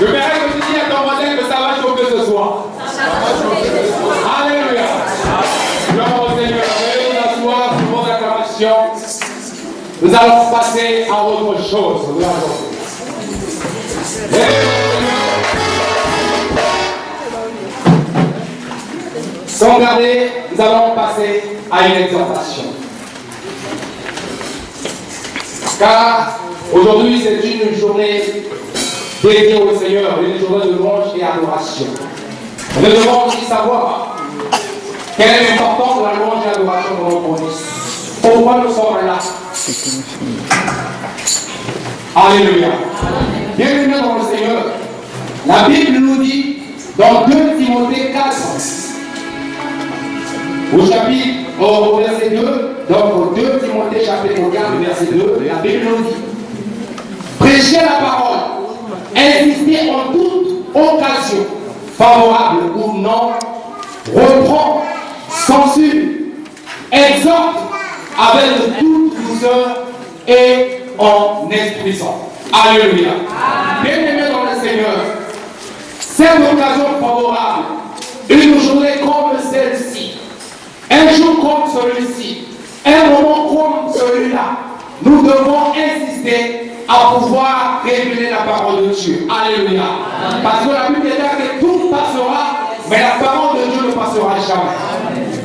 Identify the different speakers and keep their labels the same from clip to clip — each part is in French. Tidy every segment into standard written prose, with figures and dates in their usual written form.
Speaker 1: Je verrai que tu dis à ton voisin que ça va chauffer ce soir. Alléluia. Gloire au Seigneur. Veuillez vous asseoir pour vos acclamations. Nous allons passer à autre chose. Sans garder, nous allons passer à une exhortation. Car aujourd'hui, c'est une journée dédiée au Seigneur, une journée de louange et adoration. Nous devons aussi savoir quelle est l'importance de la louange et l'adoration dans notre vie. Pourquoi nous sommes là? Alléluia. Bienvenue dans le Seigneur. La Bible nous dit dans 2 Timothée 4, au verset 2, donc 2 Timothée chapitre 4, verset 2, la Bible nous dit: prêchez la parole, insistez en toute occasion, favorable ou non, reprend, censure, exhorte avec toute douceur et en instruisant. Alléluia. Bien-aimés dans le Seigneur, cette occasion favorable, une journée comme celle-ci, un jour comme celui-ci, un moment comme celui-là, nous devons insister à pouvoir révéler la parole de Dieu. Alléluia. Parce que la Bible dit que tout passera, mais la parole de Dieu ne passera jamais.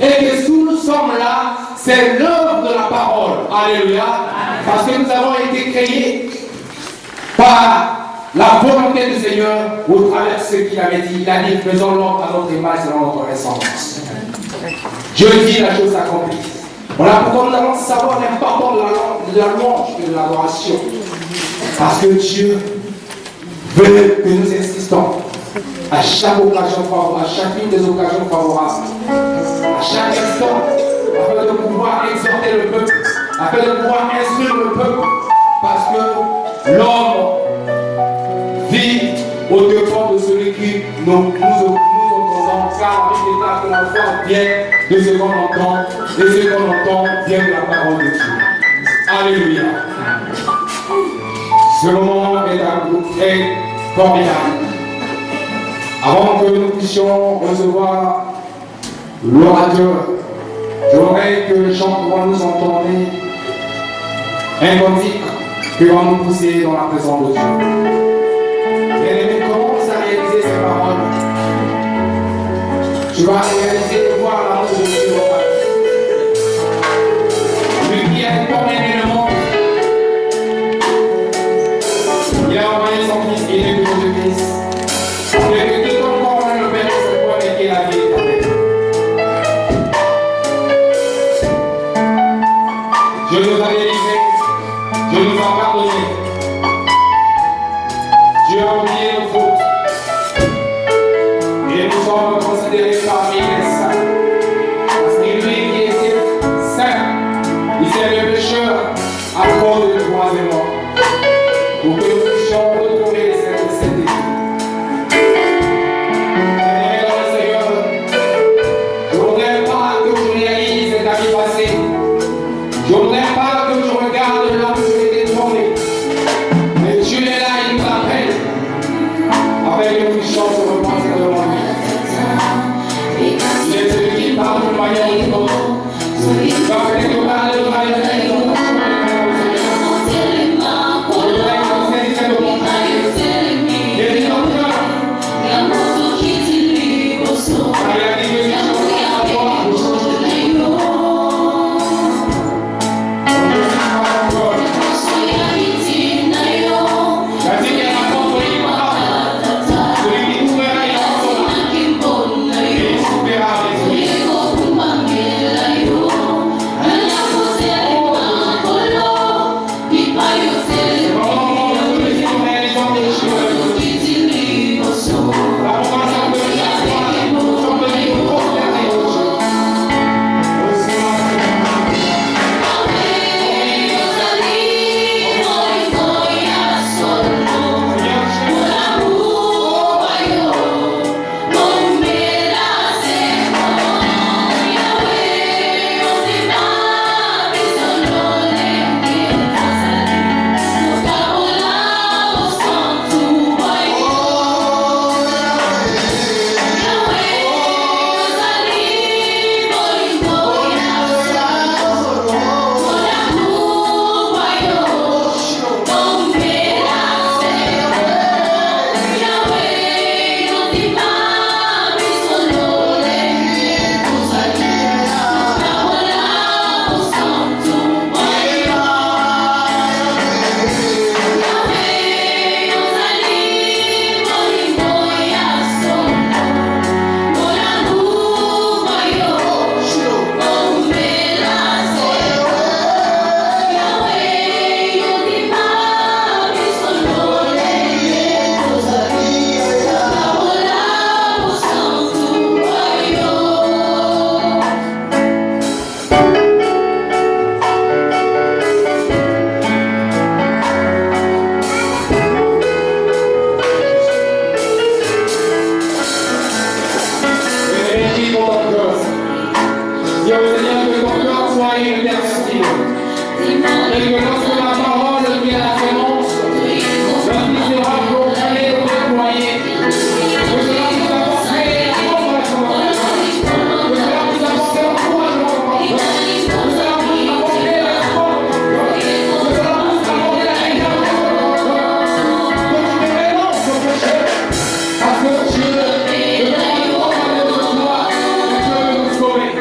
Speaker 1: Et que si nous sommes là, c'est l'œuvre de la parole. Alléluia. Parce que nous avons été créés par la volonté du Seigneur au travers de ce qu'il avait dit. Il a dit: faisons l'homme à notre image et dans notre ressemblance. Dieu dit, la chose accomplie. Voilà pourquoi nous allons savoir l'importance de la louange et de l'adoration. Parce que Dieu veut que nous insistons à chaque occasion favorable, à chacune des occasions favorables, à chaque instant, afin de pouvoir exhorter le peuple, afin de pouvoir instruire le peuple. Parce que l'homme vit au-devant de celui qui nous entendons, car la Bible déclare que la foi vient de ce qu'on entend, et ce qu'on entend vient de la parole de Dieu. Alléluia. Ce moment est très formidable. Avant que nous puissions recevoir l'orateur, j'aimerais que les gens pourront nous entendre un cantique qui va nous pousser dans la présence de Dieu. Bien-aimé, commence à réaliser ces paroles. Tu vas réaliser et voir l'amour de Dieu. Lui qui a formé le monde, il a envoyé son fils qui est né de Jésus-Christ. Afin que tout le monde le Père de ce point et qui est la vie éternelle. Dieu nous a délivrés, Dieu nous a pardonnés. Dieu a oublié nos fautes. Et nous sommes considérés parmi les saints. Parce que lui qui était saint, il s'est le pécheur à cause du troisième mort. Pour que nous puissions retrouver les saints de cet état. Bien-aimés dans le Seigneur, je ne voudrais pas que je réalise ta vie passée. Je ne voudrais pas que je regarde là où je m'étais tombé. Mais Dieu est là, il nous appelle. Avec une puissance de repentir devant lui. Il est celui qui parle de manière ou d'une autre. Il va faire que parler de manière ou d'une autre. Celui qui Et que lorsque la parole qui est la sémence, lorsqu'il sera proclamé ou déployé, que cela vous apporte encouragement, que cela vous apporte encouragement, que cela vous apporte la foi, que cela vous apporte la rédemption, que tu te renonces au péché, parce que Dieu ne demande pas de toi, mais Dieu veut nous sauver.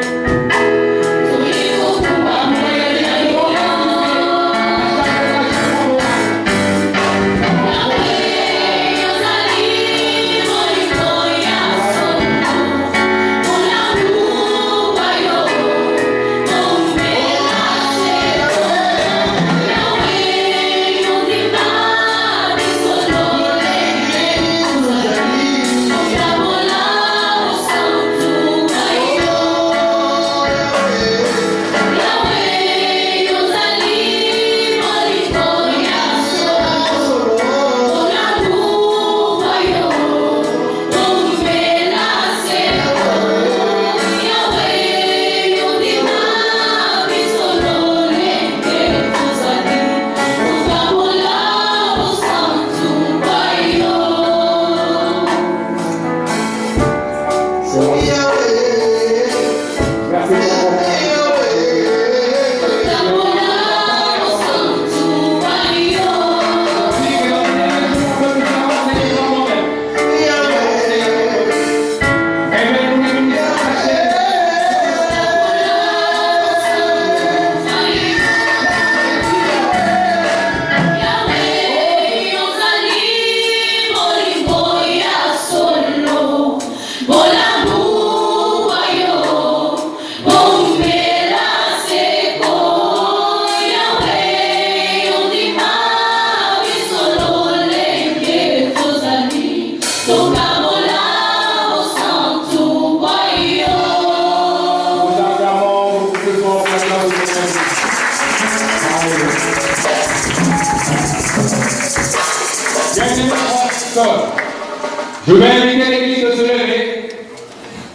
Speaker 1: Je vais inviter l'église de se lever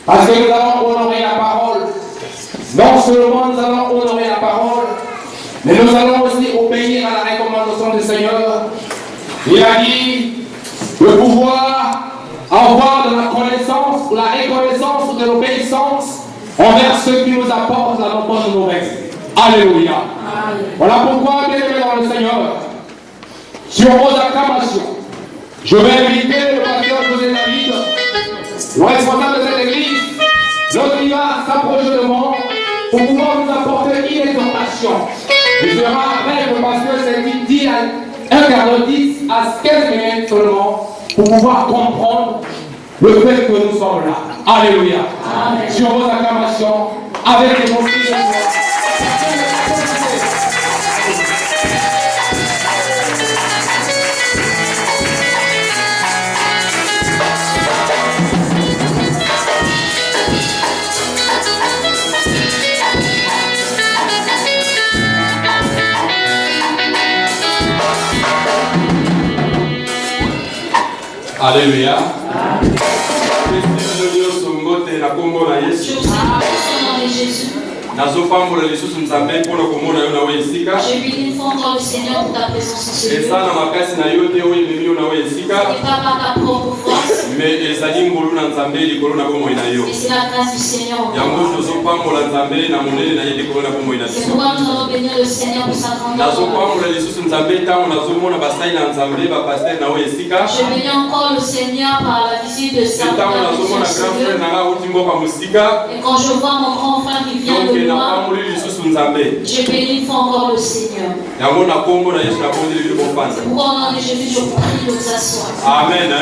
Speaker 1: parce que nous allons honorer la parole. Non seulement nous allons honorer la parole, mais nous allons aussi obéir à la recommandation du Seigneur. Il a dit de pouvoir avoir de la connaissance, ou la reconnaissance ou de l'obéissance envers ceux qui nous apportent la bonne nouvelle. Alléluia. Voilà pourquoi, bien-aimés dans le Seigneur, sur vos acclamations, je vais inviter le pasteur José David, le responsable de cette église, lorsqu'il va s'approcher de moi pour pouvoir nous apporter une exhortation. Il sera après que le pasteur s'est dit à 1 quart d'heure 10 à 15 minutes seulement pour pouvoir comprendre le fait que nous sommes là. Alléluia. Amen. Sur vos acclamations, avec les mots de joie.
Speaker 2: Alléluia.
Speaker 3: Je lui dis une fois encore le Seigneur pour ta présence en ce lieu. Ce n'est pas par ta propre force, mais c'est la grâce du Seigneur. C'est pourquoi nous allons bénir le Seigneur pour sa grandeur. Je bénis encore le Seigneur par la visite de sa grandeur. Et quand je vois mon grand frère qui vient de moi, je bénis une fois encore le Seigneur. C'est pourquoi au nom de Jésus, je vous prie de vous asseoir.
Speaker 2: Amen.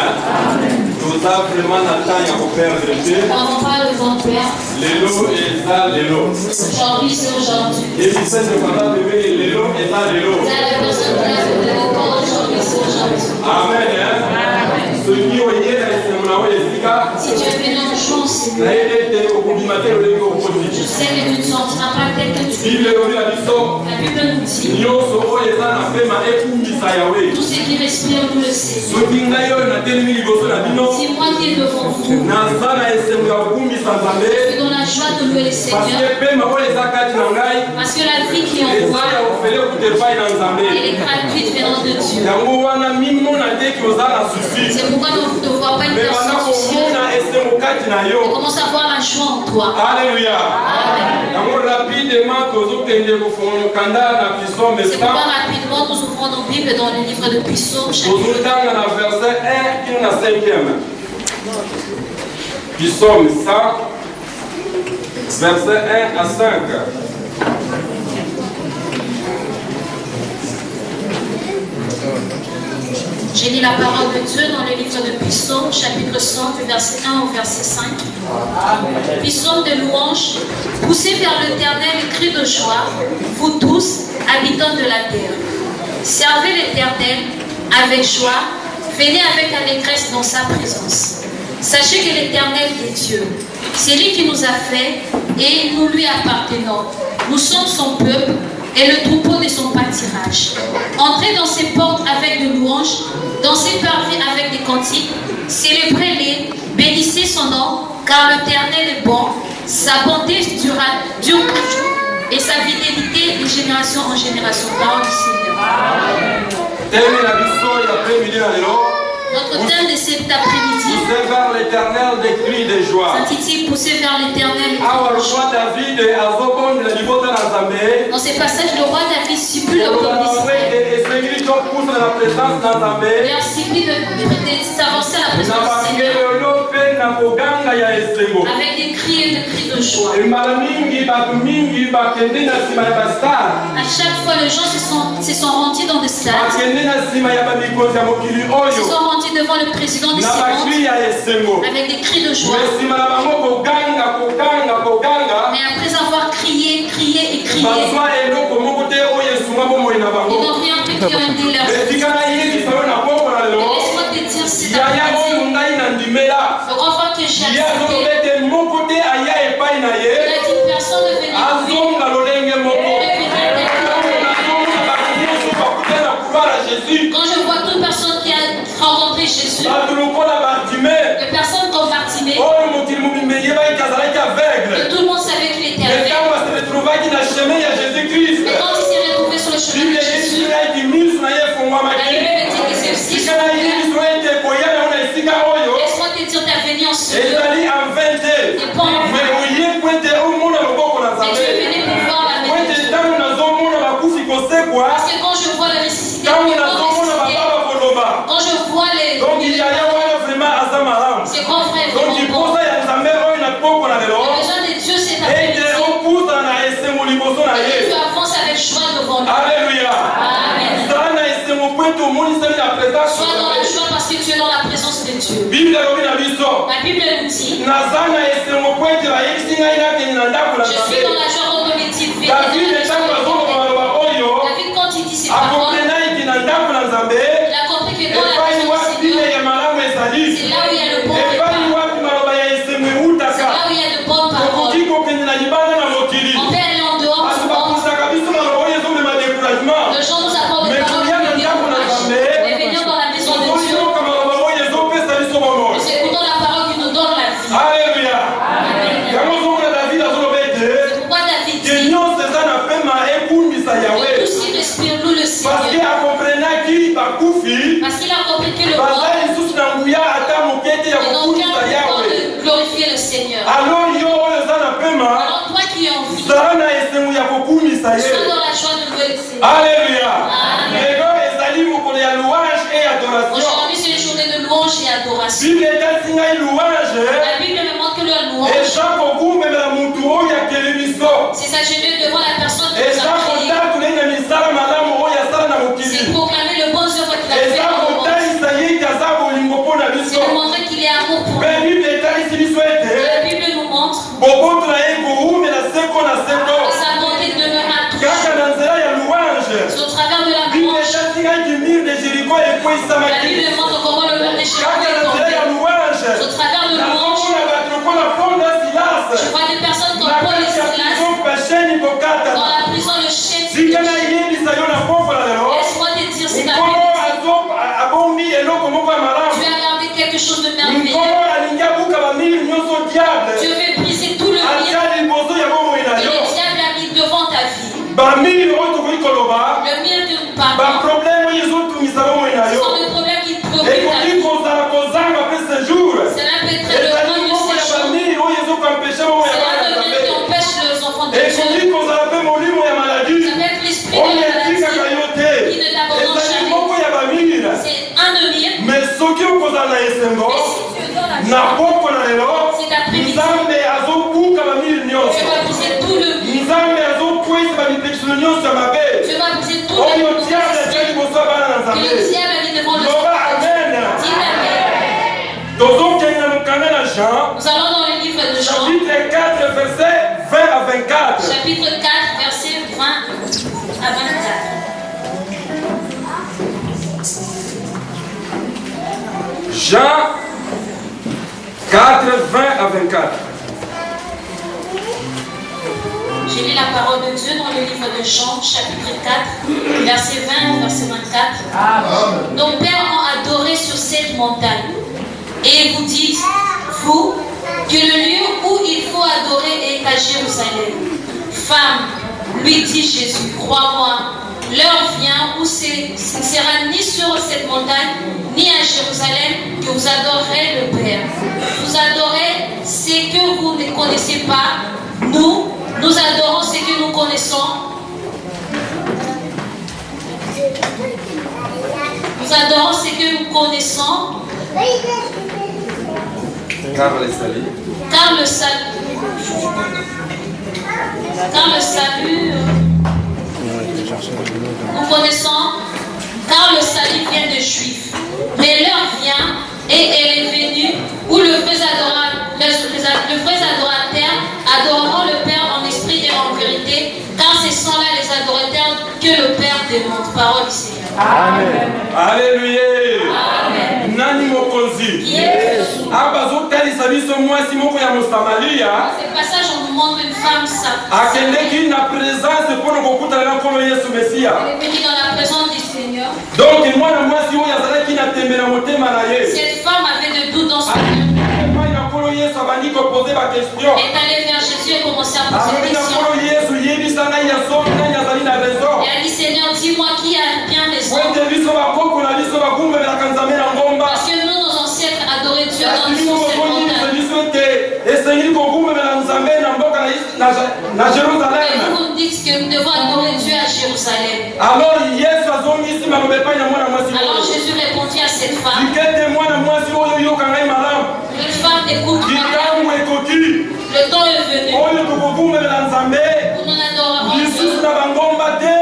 Speaker 2: Nous avons vraiment la taille à perdre.
Speaker 3: Nous n'avons pas le temps de perdre.
Speaker 2: L'élo et ça, l'élo.
Speaker 3: Aujourd'hui, c'est aujourd'hui.
Speaker 2: Et si c'est le papa de l'élo et ça, l'élo.
Speaker 3: C'est la personne qui a fait de l'école aujourd'hui, c'est aujourd'hui.
Speaker 2: Amen. Ce qui est
Speaker 3: si tu es venu en chance, je sais que tu ne sentiras pas tel que tu es. La Bible nous dit tout ce qui respire nous le sait. Si moi qui est devant vous, je suis dans la joie de louer le Seigneur. Parce que la vie qui est en moi Et les gratuites venant de Dieu. C'est pourquoi nous ne voyons pas une personne soucieuse. On commence à voir la joie en toi.
Speaker 2: Alléluia.
Speaker 3: C'est pourquoi rapidement nous ouvrons nos Bibles dans le livre de Psaume, chapitre 1.
Speaker 2: Psaume 100, verset 1 à 5.
Speaker 3: J'ai lu la parole de Dieu dans le livre de Psaume, chapitre 100, du verset 1 au verset 5. Psaume de louange, poussez vers l'Éternel les cris de joie, vous tous, habitants de la terre. Servez l'Éternel avec joie, venez avec allégresse dans sa présence. Sachez que l'Éternel est Dieu. C'est lui qui nous a fait et nous lui appartenons. Nous sommes son peuple et le troupeau de son pâturage. Entrez dans ses portes avec de louanges, dans ses parvis avec des cantiques, célébrez-les, bénissez son nom, car l'Éternel est bon, sa bonté dure toujours et sa fidélité de génération en génération. Parole du Seigneur. Notre thème de cet après-midi,
Speaker 2: poussez vers l'Éternel des cris de joie.
Speaker 3: s'intitule Pousser vers l'Éternel. Dans ces passages, le roi David supplie le peuple d'Israël. Il leur supplie de s'avancer à la présence du Seigneur avec des cris et des cris de joie. À chaque fois, les gens se sont rendus dans des stades. Ils se sont rendus devant le président du Sénat avec des cris de joie. Mais après avoir crié et crié, ils n'ont rien pu qui ont été leurs vies. Laisse-moi te dire cet après-midi, le grand frère que j'ai accepté, il a dit personne ne venait quand je vois toute personne qui a rencontré Jésus, les personnes comme Bartimée, que tout le monde savait qu'il était aveugle. Mais quand il s'est retrouvé sur le chemin de Jésus, la Bible me dit que c'est aussi laisse-moi te dire, t'as venu en ce lieu. Et pas en vain. Mais Dieu venait pour voir la maison de Dieu. Parce que quand je vois les ressuscités, quand je vois les c'est grand frère, vraiment bon. Le besoin de Dieu, c'est après-midi. Et tu avances avec joie devant lui.
Speaker 2: Alléluia.
Speaker 3: Amen. Sois dans la joie parce que tu es dans la présence de Dieu. La Bible nous dit, je suis dans la joie quand on me dit, David, quand il dit ces paroles, il a compris que dans la présence du Seigneur, c'est là où il y a le bon repas. C'est là où il y a de bonnes paroles. On peut aller en dehors du monde. Le jour nous apporte des paroles qui nous découragent. Mais venons dans la maison de Dieu. Nous écoutons la parole qui nous donne la vie.
Speaker 2: Alléluia.
Speaker 3: C'est pourquoi David dit que tous qui respirent louent le Seigneur. Parce qu'il a compris que le monde n'ont aucun temps de glorifier le Seigneur. Alors toi qui es en vie, sois dans la joie de louer le Seigneur.
Speaker 2: Alléluia.
Speaker 3: Amen. Aujourd'hui, c'est une journée de louange et adoration. La Bible me montre que la louange, c'est s'agenouiller devant la personne qui nous a créé. C'est proclamer le bon œuvre qu'il a fait dans le monde. C'est de montrer qu'il est amour pour nous. La Bible nous montre que sa bonté demeure à tous. C'est au travers de la louange. La Bible montre comment le mur des Jéricho est tombé. C'est au travers de louange. Je vois des personnes comme Paul et Silas dans la prison, le chef. Laisse-moi te dire, c'est ta vie. Tu as gardé quelque chose de merveilleux.
Speaker 4: na poko na lelo
Speaker 3: Cet après-midi,
Speaker 4: nzambe azobuka bamiri
Speaker 3: Dieu
Speaker 4: nyonso
Speaker 3: va briser tout le mur.
Speaker 4: nzambe azokwisa bamipekiselo nyonso ya mabe
Speaker 3: Dieu va briser tout le
Speaker 4: oyo
Speaker 3: mur.
Speaker 4: diable atya liboso ya bana na
Speaker 3: Que
Speaker 4: nzambe
Speaker 3: le diable a mis devant le
Speaker 4: loba amen
Speaker 3: Dis Amen.
Speaker 4: tozokende na mokanda na Jean
Speaker 3: Nous allons dans le livre de Jean,
Speaker 4: chapitre 4 verset 20 à 24
Speaker 3: chapitre 4, verset 20 à 24.
Speaker 4: Jean 4 20 à 24
Speaker 3: J'ai lu la parole de Dieu dans le livre de Jean, chapitre 4, verset 20 au verset 24. Nos pères ont adoré sur cette montagne. Et vous dites, vous, que le lieu où il faut adorer est à Jérusalem. Femme, lui dit Jésus, crois-moi, l'heure vient où ce ne sera ni sur cette montagne, ni à Jérusalem que vous adorerez le Père. Vous adorez ce que vous ne connaissez pas. Nous adorons ce que nous connaissons. Nous adorons ce que nous connaissons. Car le salut, nous connaissons, car le salut vient des Juifs. Mais l'heure vient et elle est venue où les vrais adorateurs adoreront le Père en esprit et en vérité, car ce sont là les adorateurs que le Père demande. Parole du Seigneur.
Speaker 4: Amen. Alléluia.
Speaker 3: Amen.
Speaker 4: Nani mokonzi.
Speaker 3: Yes.
Speaker 4: Abazotalisa biso mwasi moko ya Mosamaria.
Speaker 3: Dans ce passage, on nous montre une femme
Speaker 4: akendeki na présence mpona kokutana na nkolo Yesu Mesia.
Speaker 3: qui dans la présence du Seigneur.
Speaker 4: Donc mwana mwasi oyo azalaki na tembe na motema na ye.
Speaker 3: Cette femme avait de doutes dans son cœur.
Speaker 4: Epai na nkolo Yesu abandi kopose baquestion.
Speaker 3: Elle est allée vers Jésus et commençait à poser
Speaker 4: alobi
Speaker 3: des
Speaker 4: na
Speaker 3: questions.
Speaker 4: nkolo Yesu yebisa ngai ya soki ngai azali na raison.
Speaker 3: Et elle dit, Seigneur, dis-moi qui a bien raison.
Speaker 4: Wete biso bakoko na biso bagumbelaka nzambe na ngomba.
Speaker 3: Parce que nous, nos ancêtres, adoraient Dieu dans
Speaker 4: Kasi
Speaker 3: le
Speaker 4: biso
Speaker 3: cette
Speaker 4: bokoyebisa
Speaker 3: montagne.
Speaker 4: biso ete esengeli kogumbela nzambe na mboka na
Speaker 3: Et
Speaker 4: Jérusalem.
Speaker 3: vous me dites que nous devons adorer Dieu à Jérusalem.
Speaker 4: Alors Yesu azongisi maloba epai na mwana mwasi
Speaker 3: Alors
Speaker 4: oyo.
Speaker 3: Jésus répondit à cette femme,
Speaker 4: Likete mwana mwasi oyo yoka ngai malamu.
Speaker 3: une femme, écoute-moi,
Speaker 4: Likambo ekoki
Speaker 3: le temps est venu
Speaker 4: oyo tokogumbela nzambe
Speaker 3: où nous adorerons
Speaker 4: lisusu
Speaker 3: Dieu.
Speaker 4: na bangomba te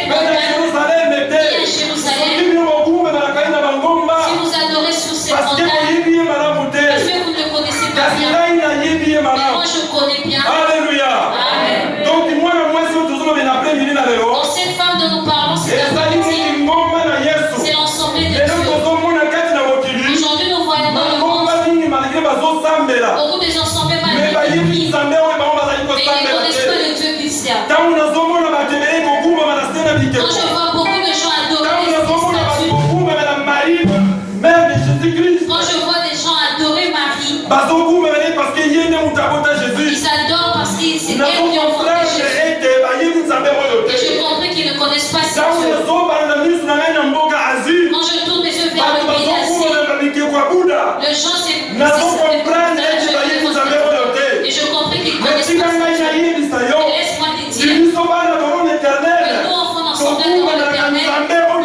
Speaker 4: mpe na Yerusaleme te.
Speaker 3: Ni à Jérusalem.
Speaker 4: Soki bino bogumbelaka ye na bangomba
Speaker 3: Si vous adorez sur cette
Speaker 4: parce que
Speaker 3: montagne,
Speaker 4: boyebi ye malamu te.
Speaker 3: parce que vous ne le connaissez pas
Speaker 4: Kasi
Speaker 3: bien,
Speaker 4: ngai nayebi ye
Speaker 3: mais
Speaker 4: malamu.
Speaker 3: moi je connais bien.
Speaker 4: Alléluia.
Speaker 3: Amen.
Speaker 4: Donc mwana mwasi oyo tozolobela après-midi na lelo
Speaker 3: Dans cette femme dont nous parlons, c'est
Speaker 4: ezali
Speaker 3: l'après-midi,
Speaker 4: neti ngomba na Yesu.
Speaker 3: c'est l'ensemble de
Speaker 4: Lelo
Speaker 3: Dieu.
Speaker 4: tozomona kati na mokili
Speaker 3: Aujourd'hui, nous voyons dans le monde
Speaker 4: bangomba nini malgré bazosambela
Speaker 3: beaucoup de gens sont même
Speaker 4: me
Speaker 3: malgré
Speaker 4: bayebi
Speaker 3: l'église,
Speaker 4: nzambe oyo bango bazali
Speaker 3: mais ils ne
Speaker 4: kosambela
Speaker 3: connaissent pas
Speaker 4: te.
Speaker 3: le Dieu qu'ils servent.
Speaker 4: Ntango nazomona bato ebele kogumbama na se na
Speaker 3: Quand
Speaker 4: bikeko
Speaker 3: je vois beaucoup de gens adorer
Speaker 4: ntango
Speaker 3: les
Speaker 4: nazomona bato
Speaker 3: statues,
Speaker 4: kogumbama na Marie mère de Jésus-Christ
Speaker 3: quand je vois des gens adorer Marie,
Speaker 4: bazogumbama ye parce que ye nde moto abota
Speaker 3: ils
Speaker 4: Jésus.
Speaker 3: adorent parce que c'est elle qui ont fondé
Speaker 4: nazokomprendre
Speaker 3: Jésus.
Speaker 4: ete bayebi nzambe oyo
Speaker 3: Et
Speaker 4: te.
Speaker 3: je comprends qu'ils ne connaissent pas ce
Speaker 4: Ntango
Speaker 3: Dieu.
Speaker 4: nazobala na miso na ngai na mboka Asie
Speaker 3: Quand je tourne les yeux vers
Speaker 4: bato
Speaker 3: le pays d'Asie,
Speaker 4: bazogumbama na bikeko ya Buda
Speaker 3: le chant c'est
Speaker 4: nazokomprendre ete bayebi nzambe oyo te.
Speaker 3: et je comprends qu'ils
Speaker 4: Mais
Speaker 3: connaissent
Speaker 4: tika
Speaker 3: pas
Speaker 4: ngai
Speaker 3: ce Dieu.
Speaker 4: nayebisa yo
Speaker 3: Mais laisse-moi te dire
Speaker 4: biso bana tokona
Speaker 3: que
Speaker 4: éternel
Speaker 3: nous, enfants d'ensemble dans l'éternel, nous adorons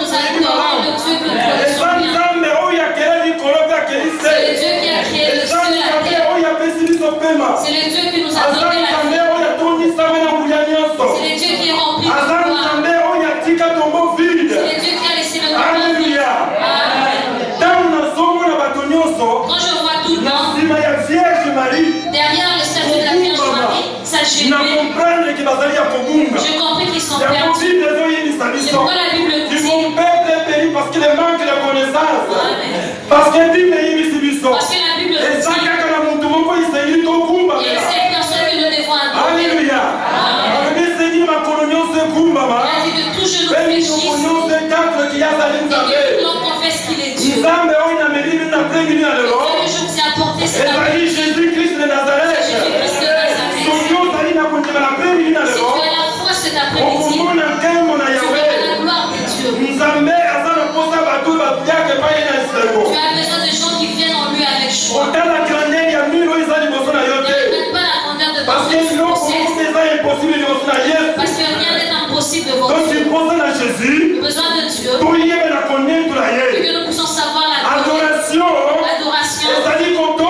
Speaker 3: le Dieu que nous
Speaker 4: eza
Speaker 3: connaissons bien.
Speaker 4: nzambe oyo akela likolo mpe akeli se.
Speaker 3: C'est le Dieu qui a créé le
Speaker 4: eza
Speaker 3: ciel et la
Speaker 4: nzambe
Speaker 3: terre.
Speaker 4: oyo apesi biso pema.
Speaker 3: C'est le Dieu qui nous a
Speaker 4: aza
Speaker 3: donné la
Speaker 4: nzambe
Speaker 3: vie.
Speaker 4: oyo atondisama na nguya nyonso.
Speaker 3: C'est le Dieu qui est rempli de
Speaker 4: aza
Speaker 3: gloire.
Speaker 4: nzambe oyo atika tombo vide.
Speaker 3: C'est le Dieu qui a laissé le monde vide.
Speaker 4: Alléluia.
Speaker 3: Amen.
Speaker 4: ntango nazomona bato nyonso
Speaker 3: Quand je vois tout le
Speaker 4: na
Speaker 3: monde,
Speaker 4: nsima ya vierge Marie
Speaker 3: derrière le statut de la Vierge Marie, ça
Speaker 4: na
Speaker 3: gémit.
Speaker 4: comprendre ke bazali ya kobunga.
Speaker 3: Je comprends qu'ils sont
Speaker 4: yango
Speaker 3: perdus.
Speaker 4: bible ezoyebisa
Speaker 3: C'est
Speaker 4: biso
Speaker 3: pourquoi la Bible
Speaker 4: que
Speaker 3: dit,
Speaker 4: mon peuple est péri parce qu'il manque de connaissance.
Speaker 3: Amen.
Speaker 4: Parce que bible eyebisi biso
Speaker 3: Parce que la Bible
Speaker 4: eza
Speaker 3: dit,
Speaker 4: kaka na motu moko esengeli
Speaker 3: il y a
Speaker 4: tokumbamela.
Speaker 3: cette personne que nous devons adorer.
Speaker 4: Alléluia. alobi esengeli makolo nyonso ekumbama
Speaker 3: Il a dit de tout genou
Speaker 4: mpe minoko
Speaker 3: fléchisse
Speaker 4: nyonso ekatre ki azali
Speaker 3: et
Speaker 4: nzambe.
Speaker 3: que tout l'on confesse qu'il est Dieu.
Speaker 4: nzambe oyo nameli bino na premini na lelo
Speaker 3: Que je vous ai apporté cet
Speaker 4: ezali
Speaker 3: après-midi.
Speaker 4: jésus-christ de nazareth.
Speaker 3: Jésus-Christ de Nazareth.
Speaker 4: soki ozali na kondima na premini na
Speaker 3: Si
Speaker 4: lelo
Speaker 3: tu as la foi cet après-midi,
Speaker 4: okomona nkembo na
Speaker 3: tu
Speaker 4: yawe.
Speaker 3: verras la gloire de Dieu.
Speaker 4: nzambe aza na posa bato batiaka epai na esengo.
Speaker 3: Tu as besoin de gens qui viennent en lui avec joie.
Speaker 4: otala grandeur ya milo oyo eza liboso na yo
Speaker 3: Ne
Speaker 4: te.
Speaker 3: regrette pas la grandeur de
Speaker 4: Parce que
Speaker 3: ton
Speaker 4: eloko moko
Speaker 3: procès.
Speaker 4: eza impossible liboso na yesu.
Speaker 3: Parce que rien n'est impossible devant
Speaker 4: Donc
Speaker 3: Dieu.
Speaker 4: tu poses na jésus
Speaker 3: Le besoin de Dieu,
Speaker 4: toyebela konyetu na
Speaker 3: et
Speaker 4: ye.
Speaker 3: que nous puissions savoir la gloire,
Speaker 4: adoration
Speaker 3: l'adoration,
Speaker 4: ezali koto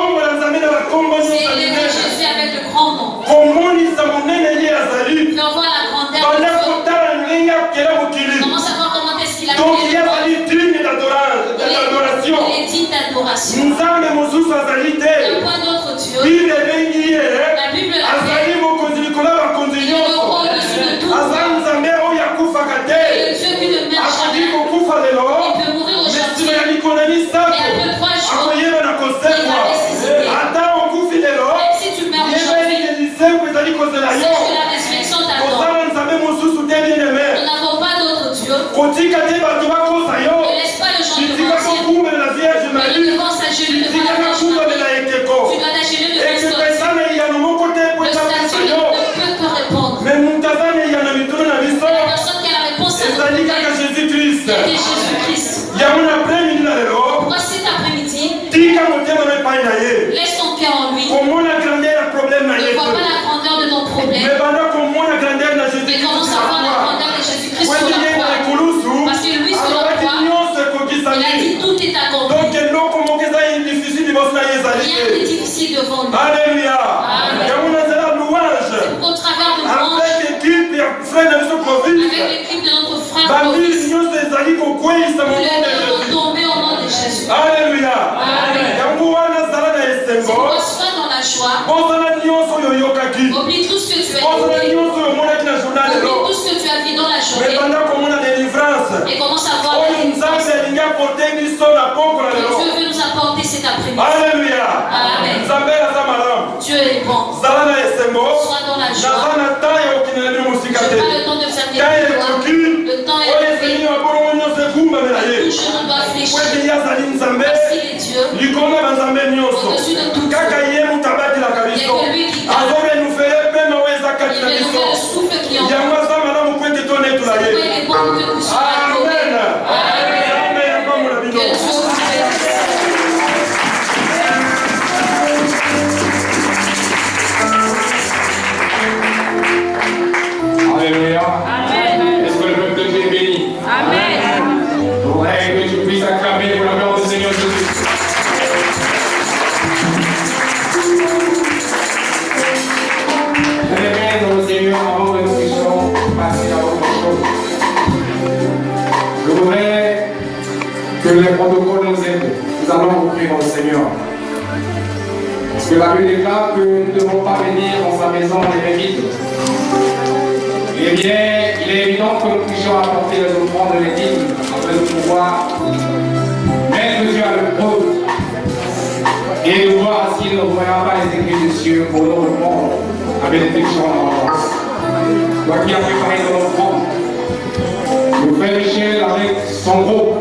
Speaker 3: séparation.
Speaker 4: Nzambe mosusu azali
Speaker 3: Il
Speaker 4: te.
Speaker 3: n'y a point d'autre Dieu.
Speaker 4: Bible ebengi ye.
Speaker 3: La Bible
Speaker 4: Azali
Speaker 3: l'appelle.
Speaker 4: mokonzi likolo ya bakonzi
Speaker 3: Il est le
Speaker 4: nyonso.
Speaker 3: roi au-dessus de tout.
Speaker 4: Aza Nzambe oyo akufaka te.
Speaker 3: Et le Dieu qui ne meurt
Speaker 4: Akoki
Speaker 3: jamais.
Speaker 4: kokufa lelo.
Speaker 3: Il peut mourir
Speaker 4: Mais
Speaker 3: aujourd'hui.
Speaker 4: nsima ya mikolo
Speaker 3: Mais
Speaker 4: misato
Speaker 3: après 3 jours,
Speaker 4: akoyeba na kosekwa.
Speaker 3: il va ressusciter.
Speaker 4: Ata okufi lelo.
Speaker 3: Même si tu meurs
Speaker 4: Yeba
Speaker 3: aujourd'hui,
Speaker 4: ete lisembo ezali kozela
Speaker 3: sache
Speaker 4: yo.
Speaker 3: que la résurrection t'attend.
Speaker 4: Kozala Nzambe mosusu te bien-aimé.
Speaker 3: Nous n'avons pas d'autre Dieu.
Speaker 4: Kotika te bato bakosa yo.
Speaker 3: Ne laisse pas le gens te
Speaker 4: Litika
Speaker 3: mentir.
Speaker 4: kokumbela Vierge
Speaker 3: Mais
Speaker 4: Marie.
Speaker 3: devant sa gelée, devant
Speaker 4: Litika
Speaker 3: la Vierge
Speaker 4: kokumbela
Speaker 3: Marie,
Speaker 4: ekeko.
Speaker 3: tu dois t'agenouiller devant
Speaker 4: Ekeko
Speaker 3: ce
Speaker 4: eza na eyano moko te po
Speaker 3: Le
Speaker 4: etapesa
Speaker 3: statut
Speaker 4: yo.
Speaker 3: ne peut te répondre.
Speaker 4: Mais moto aza na eyano mituna na biso.
Speaker 3: La personne qui a la réponse à notre
Speaker 4: ezali kaka
Speaker 3: problème,
Speaker 4: Jésus-Christ.
Speaker 3: c'est Jésus-Christ.
Speaker 4: yango na premini na lelo
Speaker 3: Pourquoi cet après-midi,
Speaker 4: tika motema na epai na ye
Speaker 3: laisse ton cœur en lui.
Speaker 4: komona grandeur ya problème na
Speaker 3: Ne
Speaker 4: ye
Speaker 3: vois pas la grandeur de ton problème,
Speaker 4: mais banda komona grandeur na
Speaker 3: mais
Speaker 4: Jésus-Christ
Speaker 3: commence à voir la
Speaker 4: na croix.
Speaker 3: grandeur de Jésus-Christ sur
Speaker 4: Weti ye
Speaker 3: la
Speaker 4: na
Speaker 3: croix.
Speaker 4: ekulusu
Speaker 3: Parce que lui, sur la
Speaker 4: alobaki
Speaker 3: croix,
Speaker 4: nyonso
Speaker 3: il a
Speaker 4: ekokisami
Speaker 3: dit tout est accompli.
Speaker 4: donc eloko moko eza difficile liboso na ye ezali
Speaker 3: Rien
Speaker 4: te
Speaker 3: n'est difficile devant lui.
Speaker 4: alleluya
Speaker 3: Amen.
Speaker 4: yango nazala louange
Speaker 3: Au travers de louange,
Speaker 4: avec équipe ya frère na biso
Speaker 3: avec
Speaker 4: province
Speaker 3: l'équipe de notre frère
Speaker 4: bambili
Speaker 3: Maurice,
Speaker 4: nyonso ezali kokweyisa
Speaker 3: nous
Speaker 4: mo nom de
Speaker 3: les devons
Speaker 4: Jésus
Speaker 3: tomber au nom de Jésus.
Speaker 4: alleluya
Speaker 3: Amen.
Speaker 4: yango wana zala na
Speaker 3: C'est
Speaker 4: esengo
Speaker 3: pourquoi sois dans la joie.
Speaker 4: bozala nyonso oyo oyokaki
Speaker 3: Oublie tout ce que tu as
Speaker 4: bozala
Speaker 3: écouté.
Speaker 4: nyonso oyo omonaki na journal
Speaker 3: Oublie
Speaker 4: lelo
Speaker 3: tout ce que tu as vu dans la journée.
Speaker 4: mebanda komona délivrance
Speaker 3: Et commence à voir
Speaker 4: oyo
Speaker 3: la
Speaker 4: nzambe
Speaker 3: délivrance
Speaker 4: alingi aporte biso na poko na
Speaker 3: que
Speaker 4: lelo
Speaker 3: Dieu veut nous apporter cet après-midi.
Speaker 4: alleluya
Speaker 3: Amen.
Speaker 4: nzambe aza malamu
Speaker 3: Dieu est bon.
Speaker 4: zala na esengo
Speaker 3: Sois dans la
Speaker 4: naza
Speaker 3: joie.
Speaker 4: na temps ya kokendela bino mosika
Speaker 3: Je
Speaker 4: te
Speaker 3: n'ai pas le temps de faire des
Speaker 4: temps
Speaker 3: victoires.
Speaker 4: ekoki
Speaker 3: Le temps est
Speaker 4: oyo
Speaker 3: arrivé.
Speaker 4: eseni mabolongo nyonso egumbamela ye
Speaker 3: Tout genou doit
Speaker 4: po ete
Speaker 3: fléchir.
Speaker 4: ye azali nzambe
Speaker 3: Merci les dieux.
Speaker 4: likolo na banzambe nyonso
Speaker 3: Au-dessus de tout
Speaker 4: kaka
Speaker 3: Dieu.
Speaker 4: ye moto abatelaka biso
Speaker 3: Il y a que lui qui garde.
Speaker 4: azorenufele pema oyo eza
Speaker 3: Il
Speaker 4: kati na biso
Speaker 3: rénouvelle le souffle qui en
Speaker 4: yango aza malamu po ete tonetula
Speaker 3: Pourquoi
Speaker 4: ye
Speaker 3: il est bon que nous soyons
Speaker 4: amen
Speaker 3: Amen.
Speaker 4: nzambe ya pambola
Speaker 3: Que
Speaker 4: bino
Speaker 3: Dieu vous bénisse.
Speaker 1: Alléluia. Est-ce que le peuple de Dieu est béni? Je voudrais que tu puisses acclamer pour la gloire du Seigneur Jésus. Je vais dans le Seigneur avant que nous puissions passer à autre chose. Je voudrais que les protocoles nous aident. Nous allons vous prier dans le Seigneur. Parce que la Bible déclare que nous ne devons pas venir dans sa maison les mains vides. Eh bien, il est évident que nous puissions apporter les offrandes de l'éthique afin de pouvoir mettre Dieu à l'épreuve et de voir s'il ne reverra pas les écrits de Dieu pour nous répondre à bénédiction en avance. Toi qui as préparé ton offrande, le frère Michel avec son groupe,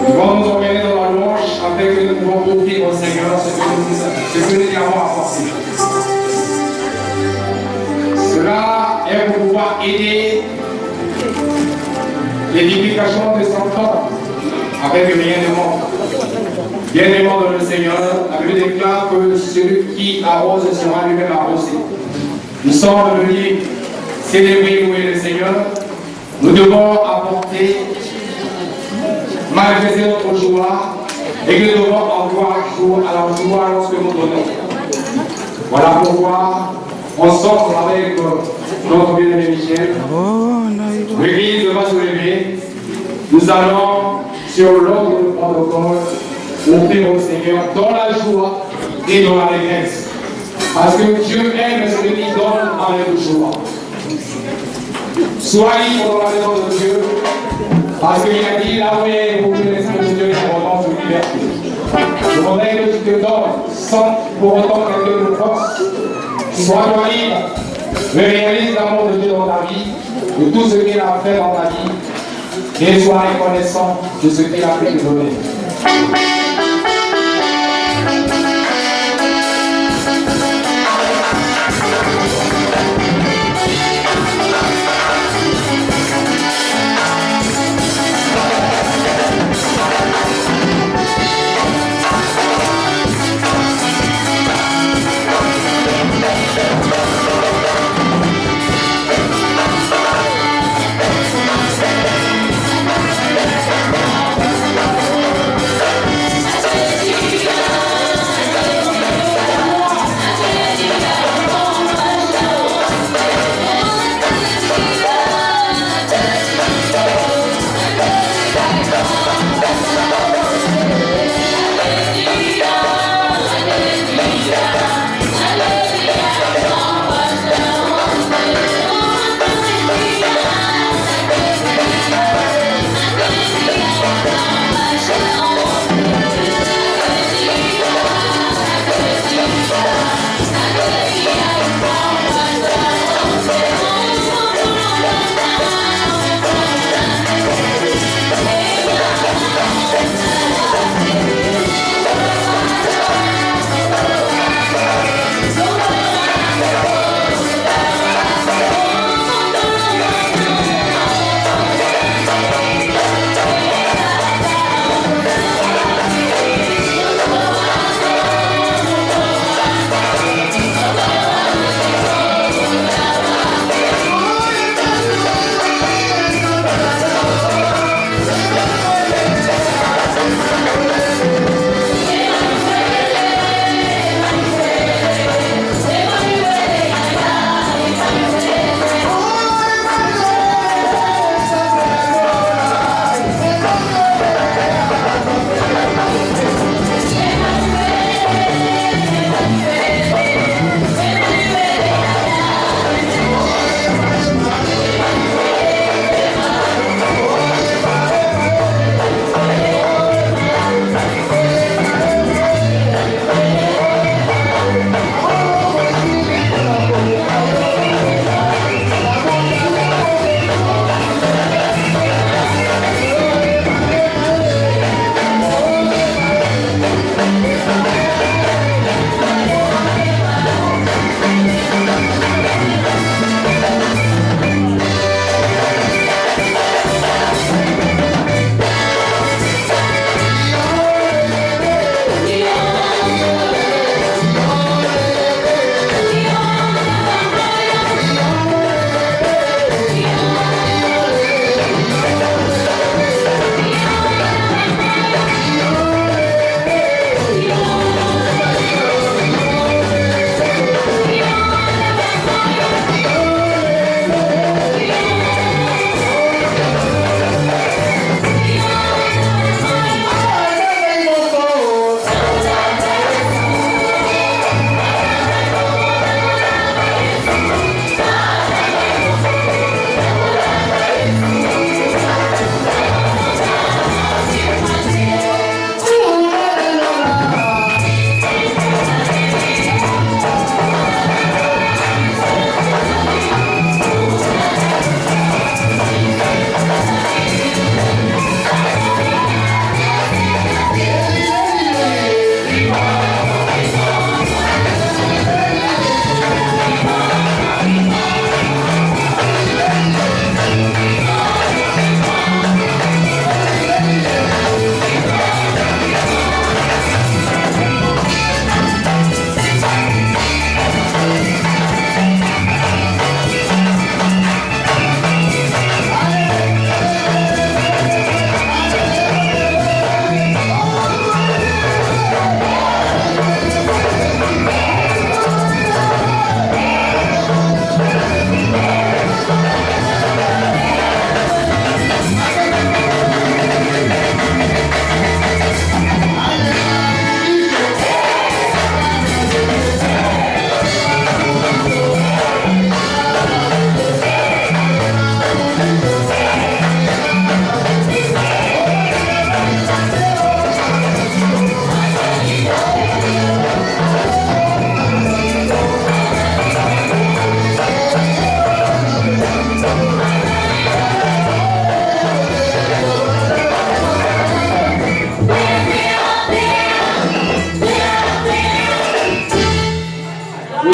Speaker 1: ils vont nous emmener dans la louange afin que nous pouvons offrir au Seigneur ce que nous avons apporté. Cela est pour pouvoir aider l'édification de son corps avec rien de mort. Bien aimé dans le Seigneur, la Bible déclare que celui qui arrose sera lui-même arrosé. Nous sommes venus célébrer, louer le Seigneur. Nous devons apporter, manifester notre joie et que nous devons avoir jour à la joie lorsque nous donnons. Voilà pourquoi ensemble avec notre bien-aimé Michel, l'église va se lever. Nous allons, sur l'ordre du protocole, offrir au Seigneur dans la joie et dans la l'allégresse. Parce que Dieu aime celui qui donne avec joie. Sois libre dans la maison de Dieu. Parce qu'il a dit là où est pour que l'Esprit de Dieu est abondant de liberté. Je voudrais que tu te donnes sans pour autant que Dieu te force. Sois-toi libre, mais réalise l'amour de Dieu dans ta vie, de tout ce qu'il a fait dans ta vie, et sois reconnaissant de ce qu'il a fait te donner.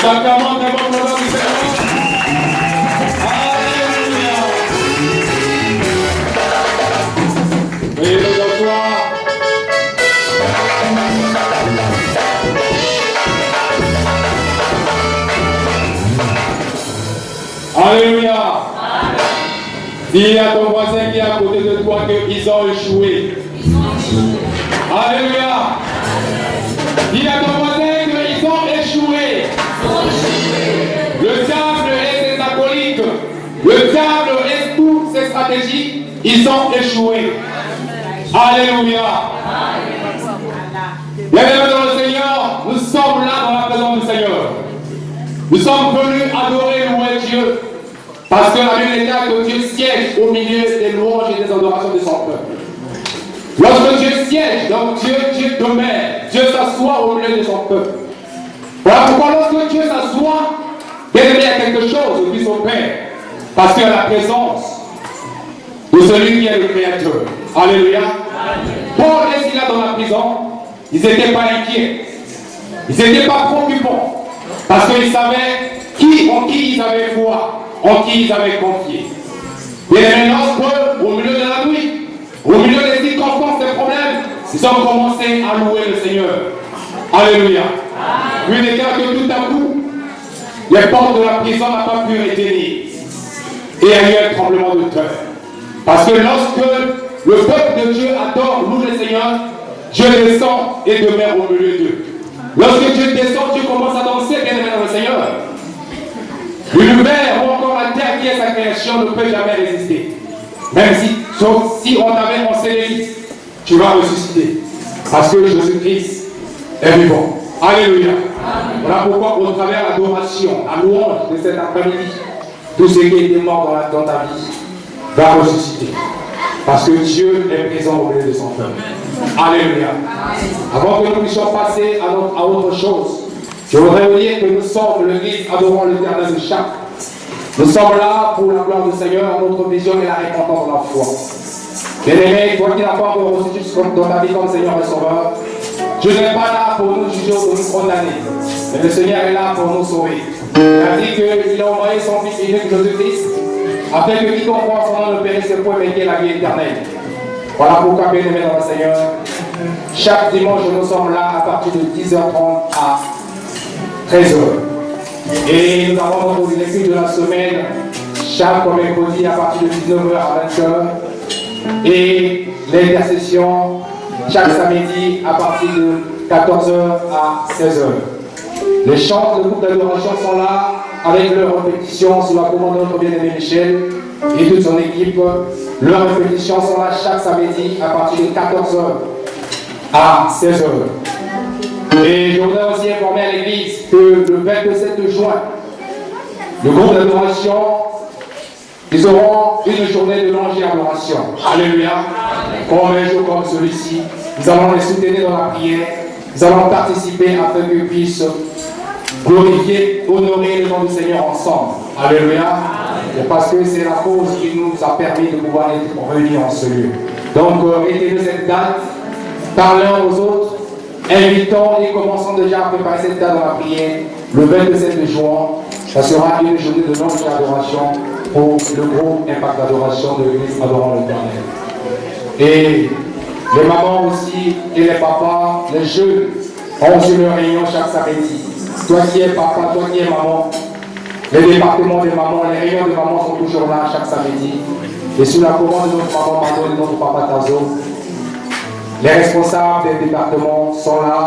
Speaker 4: acclamons très bon nom du Seigneur. Alléluia. Veuillez vous asseoir. Alléluia. Dis à ton voisin qui est à côté de toi qu'ils ont échoué. Alléluia. Dis à ton voisin qu'ils ont échoué. Le diable et ses acolytes, le diable et toutes ses stratégies, ils ont échoué. Alléluia. Bien-aimés dans le Seigneur, nous sommes là dans la présence du Seigneur. Nous sommes venus adorer et louer Dieu. Parce que la Bible déclare que Dieu siège au milieu des louanges et des adorations de son peuple. Lorsque Dieu siège, donc Dieu demeure, Dieu s'assoit au milieu de son peuple. Voilà pourquoi lorsque Dieu s'assoit, il y a quelque chose qui s'opère. Parce qu'il y a la présence de celui qui est le Créateur. Alléluia. Paul et Silas dans la prison, ils n'étaient pas inquiets. Ils n'étaient pas préoccupants. Parce qu'ils savaient en qui ils avaient foi, en qui ils avaient confié. Et lorsque, au milieu de la nuit, au milieu des circonstances, des problèmes, ils ont commencé à louer le Seigneur. Alléluia. Puis il déclare que tout à coup, les portes de la prison n'ont pas pu retenir. Et il y a eu un tremblement de terre. Parce que lorsque le peuple de Dieu adore, loue le Seigneur, Dieu descend et demeure au milieu d'eux. Lorsque Dieu descend, Dieu commence à danser, bien aimé dans le Seigneur. L'univers ou encore la terre qui est sa création ne peut jamais résister. Même si on t'avait enseigné, tu vas ressusciter. Parce que Jésus-Christ est vivant. Alléluia. Voilà pourquoi au travers l'adoration, la louange de cet après-midi, tout ce qui était mort dans ta vie va ressusciter. Parce que Dieu est présent au milieu de son peuple. Alléluia. Avant que nous puissions passer à autre chose, je voudrais vous dire que nous sommes l'église adorant l'Éternel de chaque. Nous sommes là pour la gloire du Seigneur, notre vision et la repentance de la foi. Bien-aimé, toi qui n'as pas encore reçu dans ta vie comme Seigneur et Sauveur, Dieu n'est pas là pour nous juger ou nous condamner, mais le Seigneur est là pour nous sauver. Il a dit qu'il a envoyé son Fils unique Jésus-Christ, afin que quiconque croit en son nom ne périsse point, mais qu'il ait la vie éternelle. Voilà pourquoi, bien-aimé dans le Seigneur, chaque dimanche nous sommes là à partir de 10h30 à 13h. Et nous avons notre lecture de la semaine chaque mercredi à partir de 19h à 20h. Et l'intercession chaque samedi à partir de 14h à 16h. Les chants de groupe d'adoration sont là avec leur répétition sous la commande de notre bien-aimé Michel et toute son équipe. Leurs répétitions sont là chaque samedi à partir de 14h à 16h. Et je voudrais aussi informer à l'église que le 27 juin, le groupe d'adoration, ils auront une journée de louange et adoration. Alléluia. Comme un jour comme celui-ci, nous allons les soutenir dans la prière. Nous allons participer afin qu'ils puissent glorifier, honorer le nom du Seigneur ensemble. Alléluia. Et parce que c'est la cause qui nous a permis de pouvoir être réunis en ce lieu. Donc, mettez-nous cette date, parlez aux autres, invitons et commençons déjà à préparer cette date dans la prière. Le 27 juin, ça sera une journée de louange et d'adoration pour le groupe Impact d'adoration de l'église adorant l'Éternel. Et les mamans aussi, et les papas, les jeunes ont aussi leur réunion chaque samedi. Toi qui es papa, toi qui es maman, les départements des mamans, les réunions de mamans sont toujours là chaque samedi. Et sous la commande de notre maman Mado et de notre papa Tazo, les responsables des départements sont là,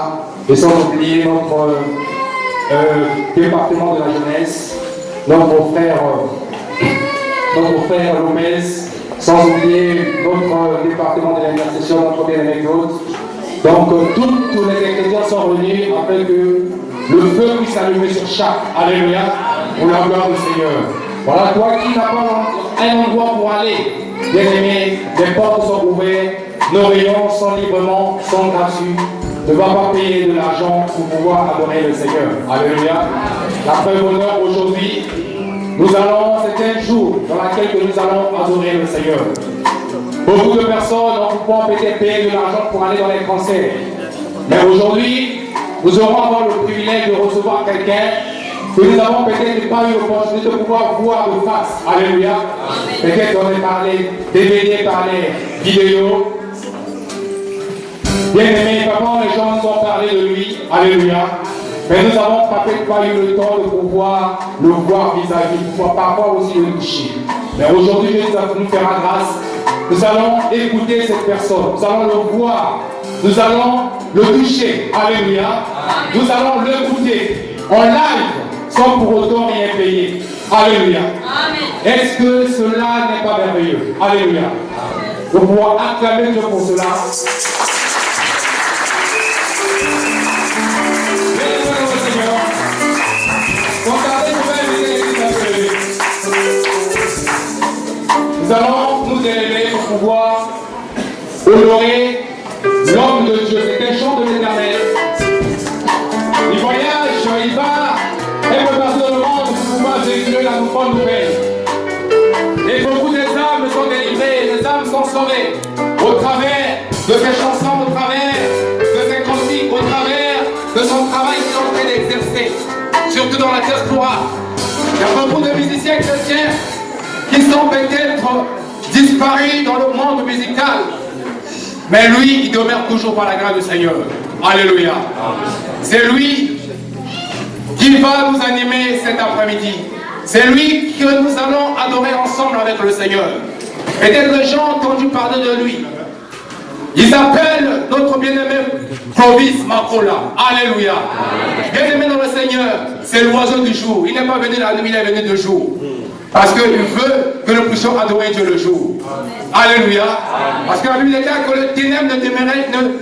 Speaker 4: et sans oublier notre département de la jeunesse, notre frère Lomez, sans oublier notre département de l'intercession, notre bien-aimé Claude. Donc tous les ingrédients sont réunis afin que le feu puisse s'allumer sur chaque. Alléluia, pour la gloire du Seigneur. Voilà, toi qui n'as pas un endroit pour aller, bien-aimé, les portes sont ouvertes, nos rayons sont librement, sont gratuits. Ne va pas payer de l'argent pour pouvoir adorer le Seigneur. Alléluia. La preuve d'honneur aujourd'hui, c'est un jour dans lequel nous allons adorer le Seigneur. Beaucoup de personnes ont peut-être payé de l'argent pour aller dans les concerts. Mais aujourd'hui, nous aurons encore le privilège de recevoir quelqu'un que nous n'avons peut-être pas eu l'opportunité de pouvoir voir de face. Alléluia. Peut-être on est par les DVD, par les vidéos. Bien aimé, papa, les gens nous ont parlé de lui. Alléluia. Mais nous n'avons peut-être pas eu le temps de pouvoir le voir vis-à-vis, de pouvoir parfois aussi le toucher. Mais aujourd'hui, Jésus nous fera grâce. Nous allons écouter cette personne. Nous allons le voir. Nous allons le toucher. Alléluia. Nous allons l'écouter en live, sans pour autant rien payer. Alléluia. Est-ce que cela n'est pas merveilleux? Alléluia. De pouvoir acclamer Dieu pour cela. Nous allons nous élever pour pouvoir honorer l'homme de Dieu. C'est un chant de l'Éternel. Il voyage, il va un peu partout dans le monde pour pouvoir véhiculer la bonne nouvelle. Et beaucoup des âmes sont délivrées, les âmes sont sauvées au travers de ses chansons, au travers de ses cantiques, au travers de son travail qu'il est en train d'exercer, surtout dans la diaspora. Il y a beaucoup de musiciens chrétiens qui sont peut-être disparus dans le monde musical. Mais lui, il demeure toujours par la grâce du Seigneur. Alléluia. C'est lui qui va nous animer cet après-midi. C'est lui que nous allons adorer ensemble avec le Seigneur. Peut-être les gens ont entendu parler de lui. Il s'appelle notre bien-aimé Clovis Makola. Alléluia. Bien-aimé dans le Seigneur, c'est l'oiseau du jour. Il n'est pas venu la nuit, il est venu de jour. Parce qu'il veut que nous puissions adorer Dieu le jour. Alléluia. Parce que la Bible dit que les ténèbres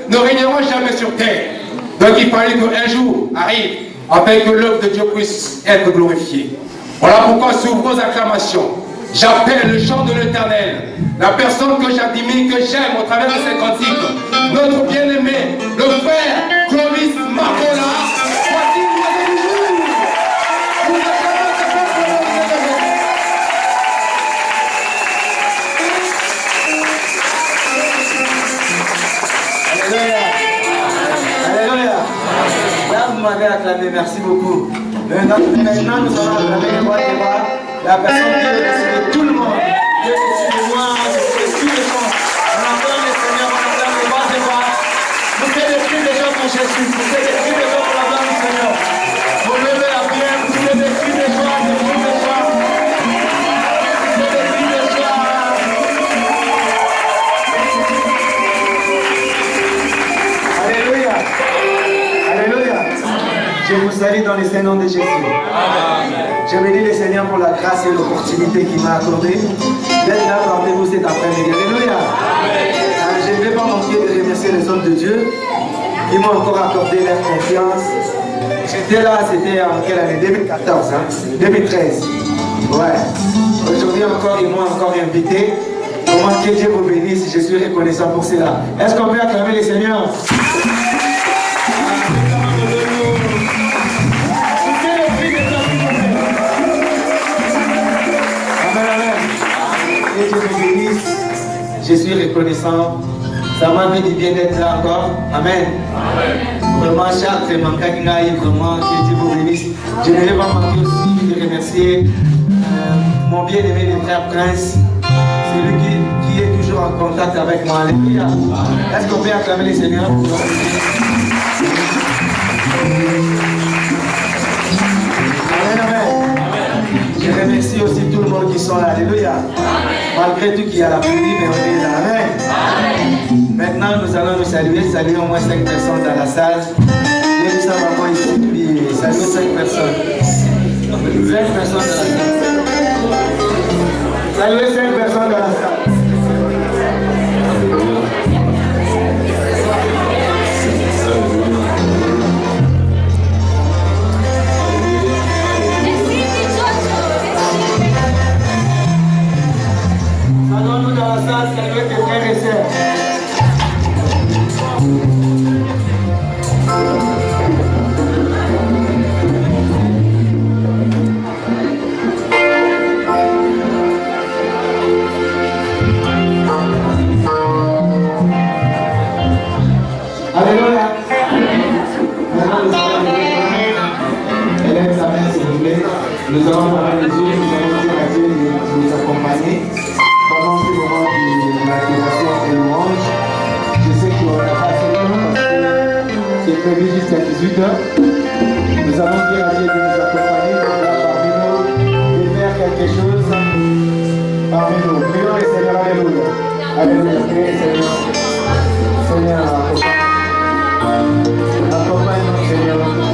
Speaker 4: ne régneront jamais sur terre. Donc il fallait qu'un jour arrive afin que l'œuvre de Dieu puisse être glorifiée. Voilà pourquoi sur vos acclamations, j'appelle le chant de l'Éternel, la personne que j'admire, que j'aime au travers de ces cantiques, notre bien-aimé, le frère Clovis Makola. Voici l'oiseau du jour. Nous acclamons ce frère Clovis.
Speaker 5: Alléluia. Là, vous m'avez acclamé, merci beaucoup. Maintenant, nous allons acclamer les voix des voix. La personne qui est au-dessus de tout le monde, qui est au-dessus de moi, au-dessus de tous les gens. On acclame le Seigneur, on acclame les voix des voix. Vous faites des cris des gens pour Jésus, vous faites des cris des gens pour la gloire du Seigneur. Vous levez la prière, vous faites des cris des joie, des cris de joie. Vous faites des cris de joie. Alléluia. Alléluia. Je vous salue dans le Saint-Nom de Jésus. Je bénis le Seigneur pour la grâce et l'opportunité qu'il m'a accordée d'être là parmi vous cet après-midi. Alléluia. Je ne vais pas manquer de remercier les hommes de Dieu qui m'ont encore accordé leur confiance. J'étais là, c'était en quelle année? 2014, 2013. Ouais. Aujourd'hui encore, ils m'ont encore invité. Comment que Dieu vous bénisse, je suis reconnaissant pour cela. Est-ce qu'on peut acclamer le Seigneur? Que Dieu me bénisse. Je suis reconnaissant. Ça m'a fait du bien d'être là encore. Amen. Vraiment, chaque mankakingaï, vraiment, que Dieu vous bénisse. Je ne vais pas manquer aussi de remercier mon bien-aimé le frère Prince. C'est lui qui est toujours en contact avec moi. Alléluia. Est-ce qu'on peut acclamer le Seigneur? Je remercie aussi tout le monde qui sont là. Alléluia. Malgré tout qu'il y a la pluie, mais on est là. Amen. Maintenant, nous allons nous saluer au moins 5 personnes dans la salle. Et nous sommes vraiment ici, puis saluer 5 personnes. 5 personnes dans la salle. Saluer 5 personnes dans la salle. Allons-nous dans la salle, saluer tes frères et sœurs. Nous allons parler de Dieu, nous allons dire à Dieu de nous accompagner pendant ce moment de l'adoration et louange. Je sais qu'on n'a pas assez de temps parce que c'est prévu jusqu'à 18h. Nous allons dire à Dieu de nous accompagner parmi nous, de faire quelque chose parmi nous. Prions le Seigneur, alléluia. Alléluia, prions le Seigneur. Seigneur, accompagne-nous, Seigneur.